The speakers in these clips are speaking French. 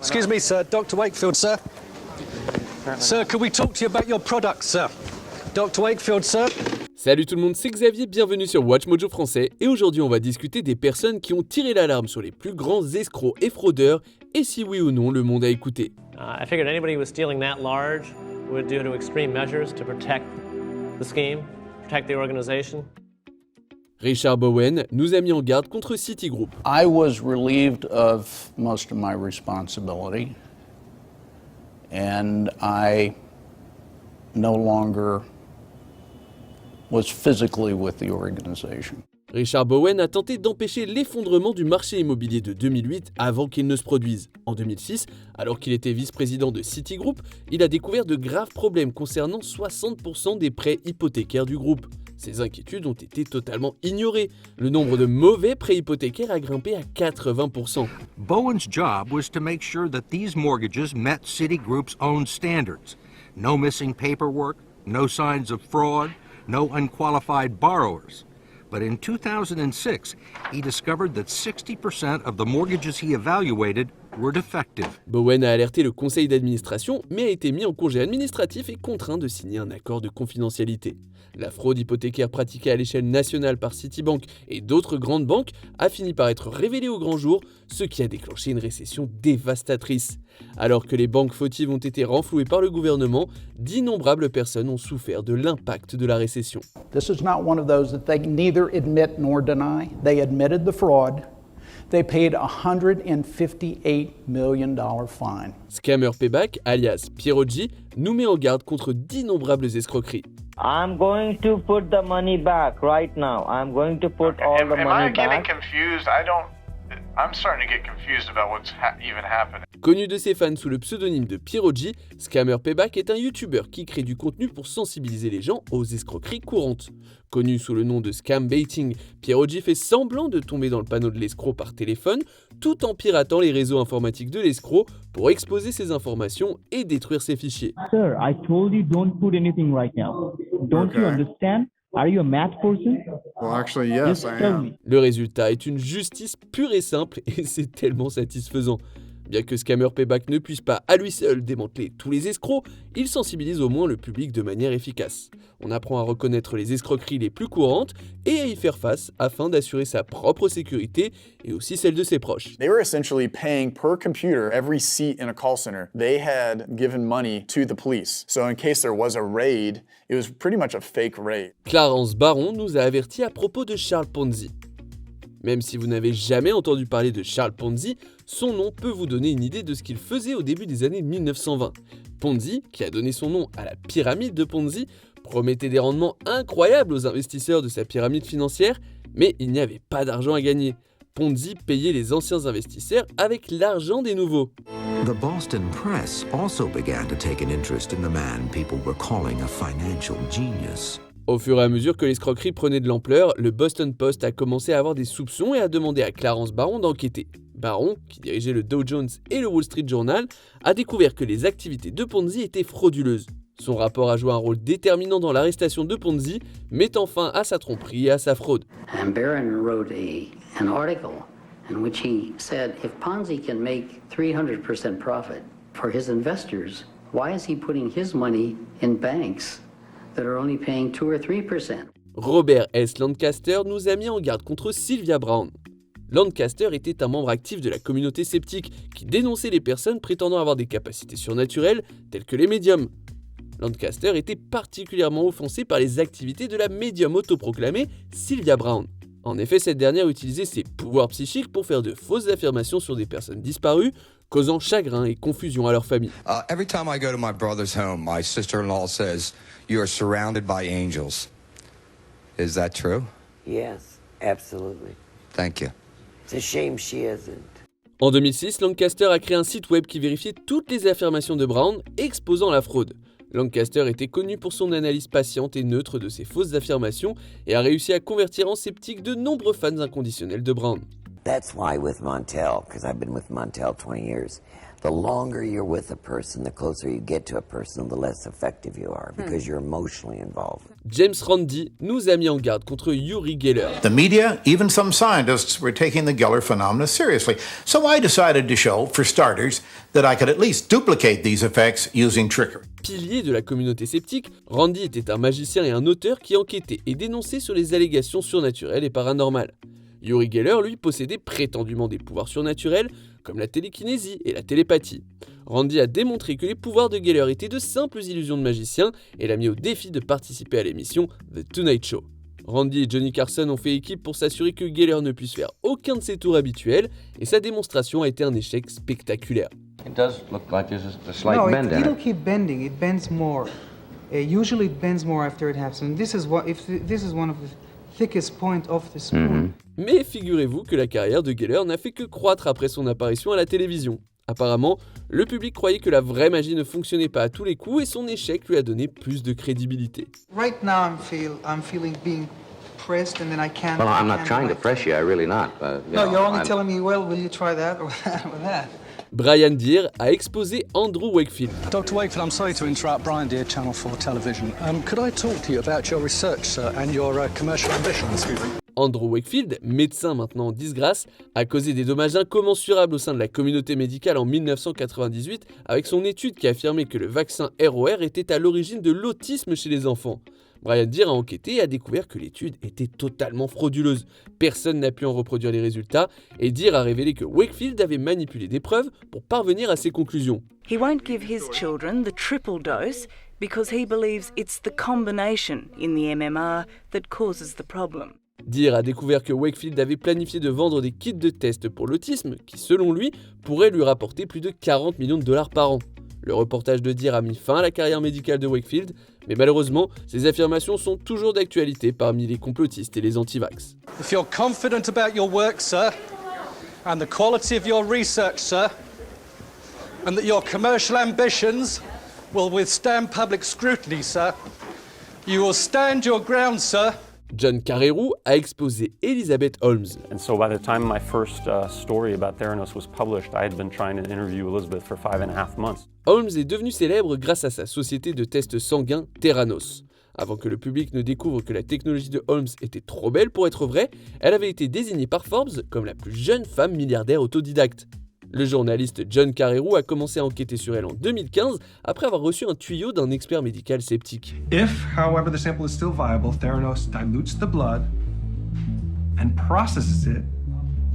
Excuse me, sir. Dr. Wakefield, sir. Sir, can we talk to you about your products, sir? Dr. Wakefield, sir. Salut tout le monde, c'est Xavier, bienvenue sur Watch Mojo français et aujourd'hui on va discuter des personnes qui ont tiré l'alarme sur les plus grands escrocs et fraudeurs et si oui ou non le monde a écouté. I figured anybody who was stealing that large would do to extreme measures to protect the scheme, protect the organization. Richard Bowen nous a mis en garde contre Citigroup. I was relieved of most of my responsibility and I no longer was physically with the organization. Richard Bowen a tenté d'empêcher l'effondrement du marché immobilier de 2008 avant qu'il ne se produise. En 2006, alors qu'il était vice-président de Citigroup, il a découvert de graves problèmes concernant 60% des prêts hypothécaires du groupe. Ces inquiétudes ont été totalement ignorées. Le nombre de mauvais prêts hypothécaires a grimpé à 80%. Bowen's job was to make sure that these mortgages met Citigroup's own standards. No missing paperwork, no signs of fraud, no unqualified borrowers. But in 2006, he discovered that 60% of the mortgages he evaluated were defective. Bowen a alerté le conseil d'administration, mais a été mis en congé administratif et contraint de signer un accord de confidentialité. La fraude hypothécaire pratiquée à l'échelle nationale par Citibank et d'autres grandes banques a fini par être révélée au grand jour, ce qui a déclenché une récession dévastatrice. Alors que les banques fautives ont été renflouées par le gouvernement, d'innombrables personnes ont souffert de l'impact de la récession. This is not one of those that they neither admit nor deny. They admitted the fraud. They paid a $158 million fine. Scammer Payback, alias Pieroggi, nous met en garde contre d'innombrables escroqueries. I'm going to put the money back right now. I'm going to put all the money back. Am I getting confused? I'm starting to get confused about what's even happening. Connu de ses fans sous le pseudonyme de Pieroggi, Scammer Payback est un YouTuber qui crée du contenu pour sensibiliser les gens aux escroqueries courantes. Connu sous le nom de Scam Baiting, Pieroggi fait semblant de tomber dans le panneau de l'escroc par téléphone, tout en piratant les réseaux informatiques de l'escroc pour exposer ses informations et détruire ses fichiers. Sir, I told you don't put anything right now. Don't you understand? Are you a math person? Well, actually, yes, I am. Le résultat est une justice pure et simple et c'est tellement satisfaisant. Bien que Scammer Payback ne puisse pas à lui seul démanteler tous les escrocs, il sensibilise au moins le public de manière efficace. On apprend à reconnaître les escroqueries les plus courantes et à y faire face afin d'assurer sa propre sécurité et aussi celle de ses proches. They were essentially paying per computer every seat in a call center. They had given money to the police. So in case there was a raid, it was pretty much a fake raid. Clarence Baron nous a averti à propos de Charles Ponzi. Même si vous n'avez jamais entendu parler de Charles Ponzi, son nom peut vous donner une idée de ce qu'il faisait au début des années 1920. Ponzi, qui a donné son nom à la pyramide de Ponzi, promettait des rendements incroyables aux investisseurs de sa pyramide financière, mais il n'y avait pas d'argent à gagner. Ponzi payait les anciens investisseurs avec l'argent des nouveaux. The Boston press also began to take an interest in the man people were calling a financial genius. Au fur et à mesure que l'escroquerie prenait de l'ampleur, le Boston Post a commencé à avoir des soupçons et a demandé à Clarence Baron d'enquêter. Baron, qui dirigeait le Dow Jones et le Wall Street Journal, a découvert que les activités de Ponzi étaient frauduleuses. Son rapport a joué un rôle déterminant dans l'arrestation de Ponzi, mettant fin à sa tromperie et à sa fraude. And Barron wrote an article in which he said if Ponzi can make 300% profit for his investors, why is he putting his money in banks that are only paying 2 or 3%? Robert S. Lancaster nous a mis en garde contre Sylvia Browne. Lancaster était un membre actif de la communauté sceptique qui dénonçait les personnes prétendant avoir des capacités surnaturelles telles que les médiums. Lancaster était particulièrement offensé par les activités de la médium autoproclamée Sylvia Browne. En effet, cette dernière utilisait ses pouvoirs psychiques pour faire de fausses affirmations sur des personnes disparues, causant chagrin et confusion à leur famille. Every time I go to my brother's home, my sister-in-law says, "You are surrounded by angels." Is that true? Yes, absolutely. Thank you. It's a shame she isn't. En 2006, Lancaster a créé un site web qui vérifiait toutes les affirmations de Brown, exposant la fraude. Lancaster était connu pour son analyse patiente et neutre de ces fausses affirmations et a réussi à convertir en sceptique de nombreux fans inconditionnels de Brown. That's why with Montel, because I've been with Montel 20 years, the longer you're with a person, the closer you get to a person, the less effective you are, because you're emotionally involved. James Randi nous a mis en garde contre Uri Geller. The media, even some scientists, were taking the Geller phenomena seriously. So I decided to show, for starters, that I could at least duplicate these effects using trickery. Pilier de la communauté sceptique, Randi était un magicien et un auteur qui enquêtait et dénonçait sur les allégations surnaturelles et paranormales. Uri Geller, lui, possédait prétendument des pouvoirs surnaturels, comme la télékinésie et la télépathie. Randi a démontré que les pouvoirs de Geller étaient de simples illusions de magicien et l'a mis au défi de participer à l'émission The Tonight Show. Randi et Johnny Carson ont fait équipe pour s'assurer que Geller ne puisse faire aucun de ses tours habituels et sa démonstration a été un échec spectaculaire. It does look like there's a slight bend in it. It'll keep bending. It bends more. Usually it bends more after it happens. And this is one of the thickest point of the spoon. Mais figurez-vous que la carrière de Geller n'a fait que croître après son apparition à la télévision. Apparemment, le public croyait que la vraie magie ne fonctionnait pas à tous les coups et son échec lui a donné plus de crédibilité. Right now I'm feeling being pressed and then I can't. Well, I'm not trying to press you. I really not. No, you're only telling me, well, will you try that or that? Brian Deere a exposé Andrew Wakefield. Dr. Wakefield, I'm sorry to interrupt. Brian Deere, Channel 4 Television. Could I talk to you about your research, sir, and your commercial ambitions? Andrew Wakefield, médecin maintenant en disgrâce, a causé des dommages incommensurables au sein de la communauté médicale en 1998 avec son étude qui affirmait que le vaccin ROR était à l'origine de l'autisme chez les enfants. Brian Deere a enquêté et a découvert que l'étude était totalement frauduleuse. Personne n'a pu en reproduire les résultats et Deere a révélé que Wakefield avait manipulé des preuves pour parvenir à ses conclusions. He won't give his children the triple dose because he believes it's the combination in the MMR that causes the problem. Deere a découvert que Wakefield avait planifié de vendre des kits de tests pour l'autisme qui, selon lui, pourraient lui rapporter plus de 40 millions de dollars par an. Le reportage de Deere a mis fin à la carrière médicale de Wakefield, mais malheureusement, ces affirmations sont toujours d'actualité parmi les complotistes et les anti-vax. If you're confident about your work, sir, and the quality of your research, sir, and that your commercial ambitions will withstand public scrutiny, sir, you will stand your ground, sir. John Carreyrou a exposé Elizabeth Holmes. And so by the time my first story about Theranos was published, I had been trying to interview Elizabeth for 5.5 months. Holmes est devenue célèbre grâce à sa société de tests sanguins Theranos. Avant que le public ne découvre que la technologie de Holmes était trop belle pour être vraie, elle avait été désignée par Forbes comme la plus jeune femme milliardaire autodidacte. Le journaliste John Carreyrou a commencé à enquêter sur elle en 2015 après avoir reçu un tuyau d'un expert médical sceptique. If, however, the sample is still viable, Theranos dilutes the blood and processes it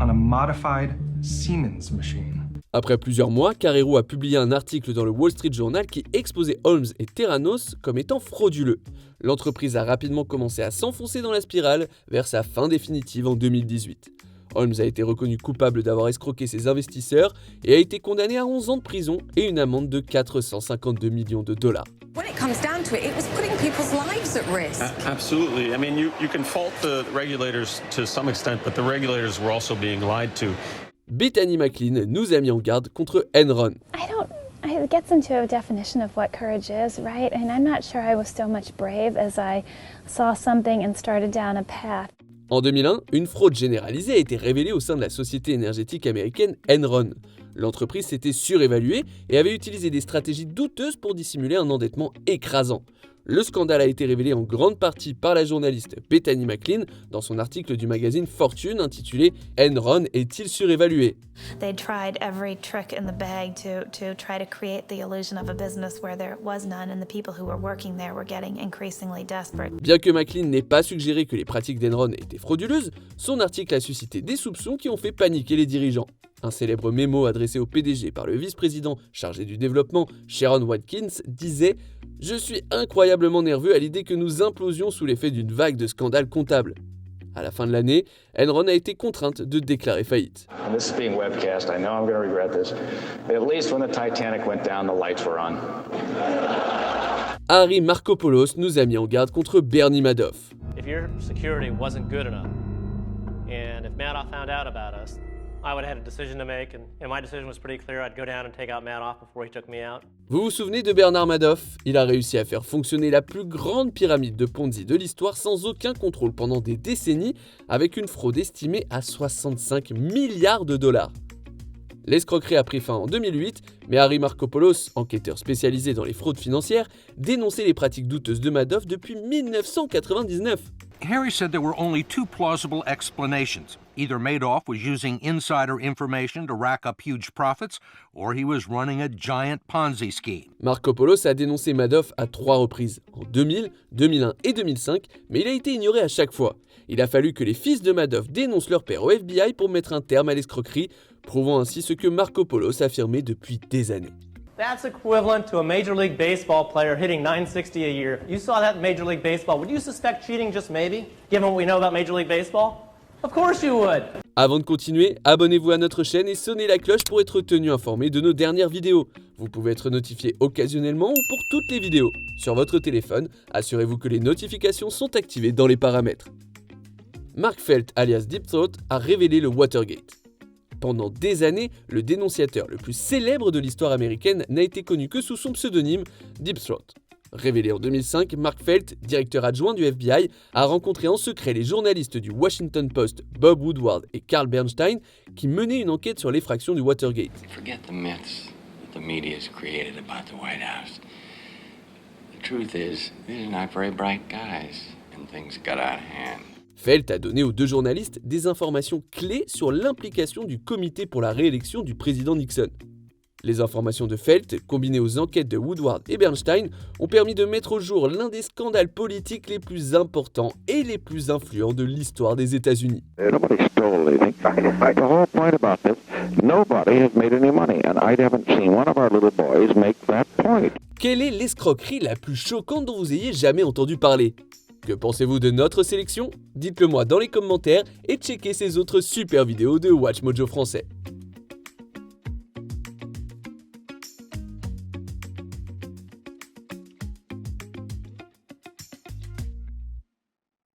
on a modified Siemens machine. Après plusieurs mois, Carreyrou a publié un article dans le Wall Street Journal qui exposait Holmes et Theranos comme étant frauduleux. L'entreprise a rapidement commencé à s'enfoncer dans la spirale vers sa fin définitive en 2018. Holmes a été reconnu coupable d'avoir escroqué ses investisseurs et a été condamné à 11 ans de prison et une amende de 452 millions de dollars. When it comes down to it, it was putting people's lives at risk. Absolutely. I mean, you can fault the regulators to some extent, but the regulators were also being lied to. Bethany McLean nous a mis en garde contre Enron. It gets into a definition of what courage is, right? And I'm not sure I was so much brave as I saw something and started down a path. En 2001, une fraude généralisée a été révélée au sein de la société énergétique américaine Enron. L'entreprise s'était surévaluée et avait utilisé des stratégies douteuses pour dissimuler un endettement écrasant. Le scandale a été révélé en grande partie par la journaliste Bethany McLean dans son article du magazine Fortune intitulé « Enron est-il surévalué ?» They tried every trick in the bag to try to create the illusion of a business where there was none and the people who were working there were getting increasingly desperate. Bien que McLean n'ait pas suggéré que les pratiques d'Enron étaient frauduleuses, son article a suscité des soupçons qui ont fait paniquer les dirigeants. Un célèbre mémo adressé au PDG par le vice-président chargé du développement, Sharon Watkins, disait « Je suis incroyablement nerveux à l'idée que nous implosions sous l'effet d'une vague de scandales comptables. » À la fin de l'année, Enron a été contrainte de déclarer faillite. And this is being webcast. I know I'm going to regret this. But at least when the Titanic went down, the lights were on. Harry Markopoulos nous a mis en garde contre Bernie Madoff. If your security wasn't good enough, and if Madoff found out about us, I would have had a decision to make, and my decision was pretty clear. I'd go down and take out Madoff before he took me out. Vous vous souvenez de Bernard Madoff? Il a réussi à faire fonctionner la plus grande pyramide de Ponzi de l'histoire sans aucun contrôle pendant des décennies, avec une fraude estimée à 65 milliards de dollars. L'escroquerie a pris fin en 2008, mais Harry Markopolos, enquêteur spécialisé dans les fraudes financières, dénonçait les pratiques douteuses de Madoff depuis 1999. Harry said there were only two plausible explanations. Either Madoff was using insider information to rack up huge profits, or he was running a giant Ponzi scheme. Markopolos a dénoncé Madoff à 3 reprises, en 2000, 2001 et 2005, mais il a été ignoré à chaque fois. Il a fallu que les fils de Madoff dénoncent leur père au FBI pour mettre un terme à l'escroquerie, prouvant ainsi ce que Markopolos affirmait depuis des années. That's equivalent to a Major League Baseball player hitting .960 a year. You saw that in Major League Baseball. Would you suspect cheating just maybe, given what we know about Major League Baseball? Of course you would. Avant de continuer, abonnez-vous à notre chaîne et sonnez la cloche pour être tenu informé de nos dernières vidéos. Vous pouvez être notifié occasionnellement ou pour toutes les vidéos. Sur votre téléphone, assurez-vous que les notifications sont activées dans les paramètres. Mark Felt, alias Deep Throat, a révélé le Watergate. Pendant des années, le dénonciateur le plus célèbre de l'histoire américaine n'a été connu que sous son pseudonyme Deep Throat. Révélé en 2005, Mark Felt, directeur adjoint du FBI, a rencontré en secret les journalistes du Washington Post Bob Woodward et Carl Bernstein qui menaient une enquête sur l'effraction du Watergate. Forget the myths that the media has created about the White House. The truth is, these are not very bright guys, and things got out of hand. Felt a donné aux deux journalistes des informations clés sur l'implication du comité pour la réélection du président Nixon. Les informations de Felt, combinées aux enquêtes de Woodward et Bernstein, ont permis de mettre au jour l'un des scandales politiques les plus importants et les plus influents de l'histoire des États-Unis. Nobody stole anything. The whole point about this, nobody has made any money, and I haven't seen one of our little boys make that point. Quelle est l'escroquerie la plus choquante dont vous ayez jamais entendu parler ? Que pensez-vous de notre sélection ? Dites-le moi dans les commentaires et checkez ces autres super vidéos de Watch Mojo français.